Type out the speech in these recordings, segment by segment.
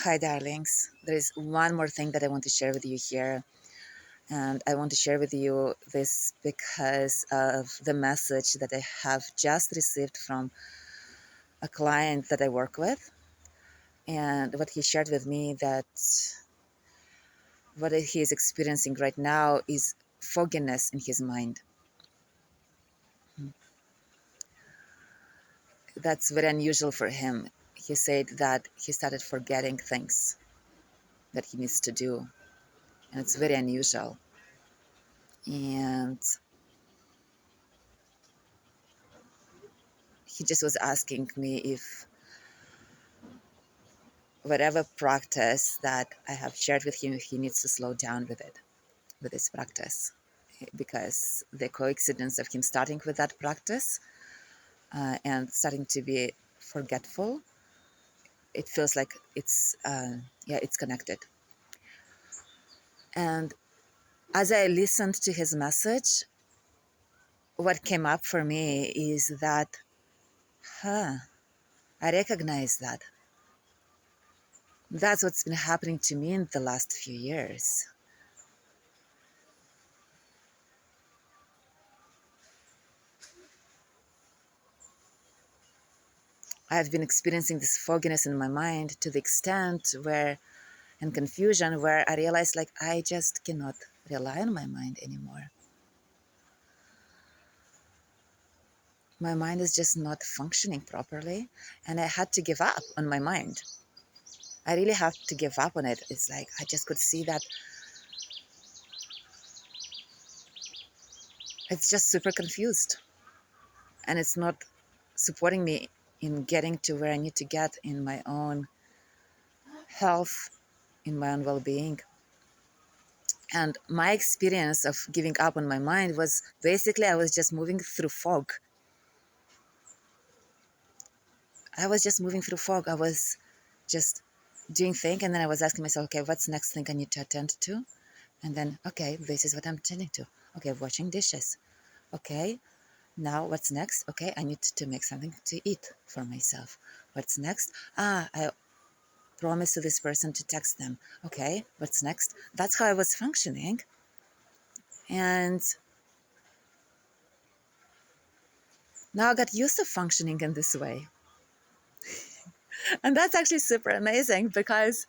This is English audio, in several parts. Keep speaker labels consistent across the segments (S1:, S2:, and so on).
S1: Hi, darlings. There is one more thing that I want to share with you here. And I want to share with you this because of the message that I have just received from a client that I work with. And what he shared with me that what he is experiencing right now is fogginess in his mind. That's very unusual for him. He said that he started forgetting things that he needs to do. And it's very unusual. And he just was asking me if whatever practice that I have shared with him, he needs to slow down with it, with his practice, because the coincidence of him starting with that practice and starting to be forgetful, it feels like it's connected. And as I listened to his message, what came up for me is that, I recognize that. That's what's been happening to me in the last few years. I've been experiencing this fogginess in my mind to the extent where, and confusion, where I realized like I just cannot rely on my mind anymore. My mind is just not functioning properly, and I had to give up on my mind. I really have to give up on it. It's like I just could see that it's just super confused, and it's not supporting me in getting to where I need to get in my own health, in my own well-being. And my experience of giving up on my mind was basically I was just moving through fog. I was just moving through fog. I was just doing things, and then I was asking myself, okay, what's the next thing I need to attend to? And then, okay, this is what I'm attending to. Okay, washing dishes. Okay, now what's next? Okay, I need to make something to eat for myself. What's next? I promised to this person to text them. Okay, what's next? That's how I was functioning. And now I got used to functioning in this way. And that's actually super amazing because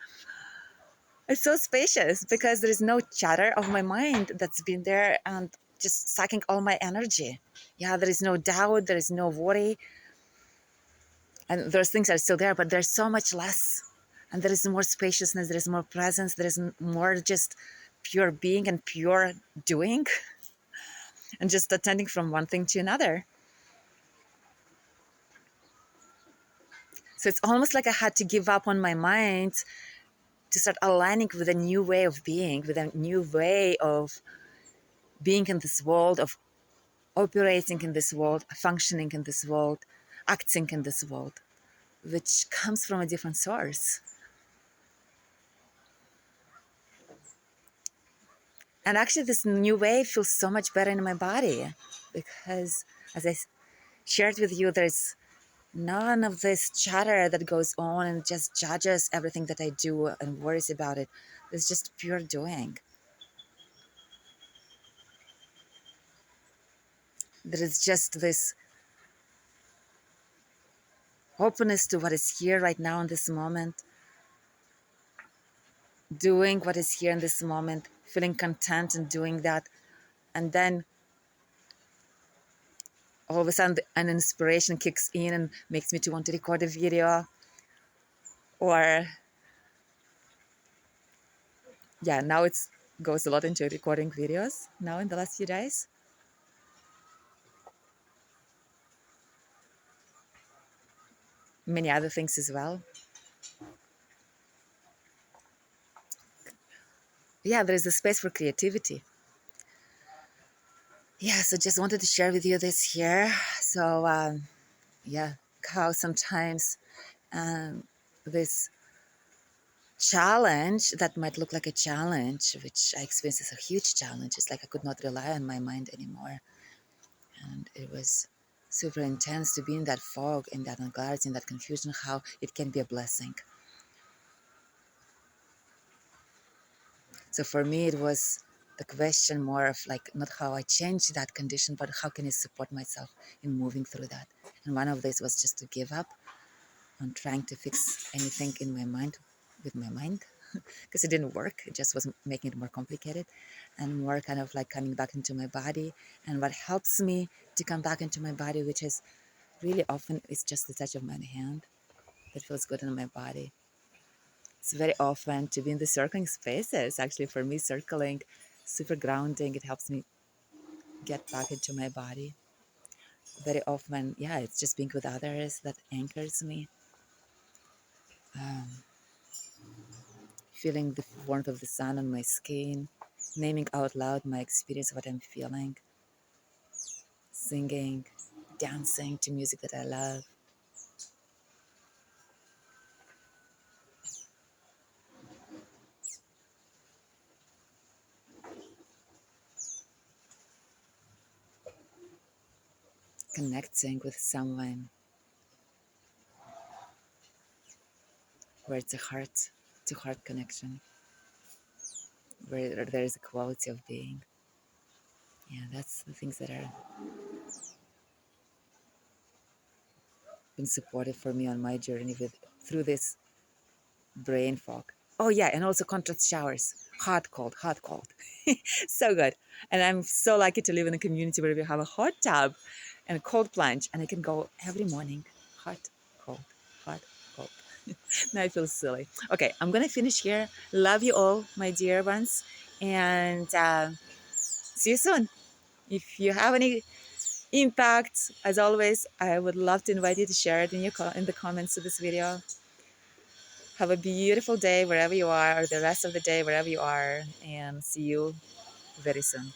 S1: it's so spacious, because there is no chatter of my mind that's been there and just sucking all my energy. Yeah, there is no doubt, there is no worry. And those things are still there, but there's so much less. And there is more spaciousness, there is more presence, there is more just pure being and pure doing and just attending from one thing to another. So it's almost like I had to give up on my mind to start aligning with a new way of being, with a new way of being in this world, of operating in this world, functioning in this world, acting in this world, which comes from a different source. And actually, this new way feels so much better in my body because, as I shared with you, there's none of this chatter that goes on and just judges everything that I do and worries about it. It's just pure doing. There is just this openness to what is here right now in this moment, doing what is here in this moment, feeling content in doing that. And then all of a sudden an inspiration kicks in and makes me to want to record a video. Or yeah, now it's goes a lot into recording videos now in the last few days. Many other things as well. Yeah, there is a space for creativity. Yeah, so just wanted to share with you this here. So yeah, how sometimes this challenge that might look like a challenge, which I experienced as a huge challenge, it's like I could not rely on my mind anymore. And it was super intense to be in that fog, in that anxiety, in that confusion, how it can be a blessing. So for me, it was the question more of like not how I change that condition, but how can I support myself in moving through that. And one of these was just to give up on trying to fix anything in my mind with my mind because it didn't work. It just was making it more complicated and more kind of like coming back into my body. And what helps me to come back into my body, which is really often is just the touch of my hand that feels good in my body. It's very often to be in the circling spaces. Actually, for me, circling, super grounding. It helps me get back into my body. Very often, yeah, it's just being with others that anchors me. Um, Feeling the warmth of the sun on my skin, naming out loud my experience, what I'm feeling, singing, dancing to music that I love, connecting with someone where it's a heart to heart connection, where there is a quality of being. Yeah, that's the things that are been supportive for me on my journey with through this brain fog. Oh yeah, and also contrast showers. Hot, cold, hot, cold. So good. And I'm so lucky to live in a community where we have a hot tub and a cold plunge, and I can go every morning. Hot, cold, hot, cold. Now I feel silly. Okay, I'm gonna finish here. Love you all, my dear ones, and see you soon. If you have any impact, as always, I would love to invite you to share it in in the comments to this video. Have a beautiful day wherever you are, or the rest of the day wherever you are, and see you very soon.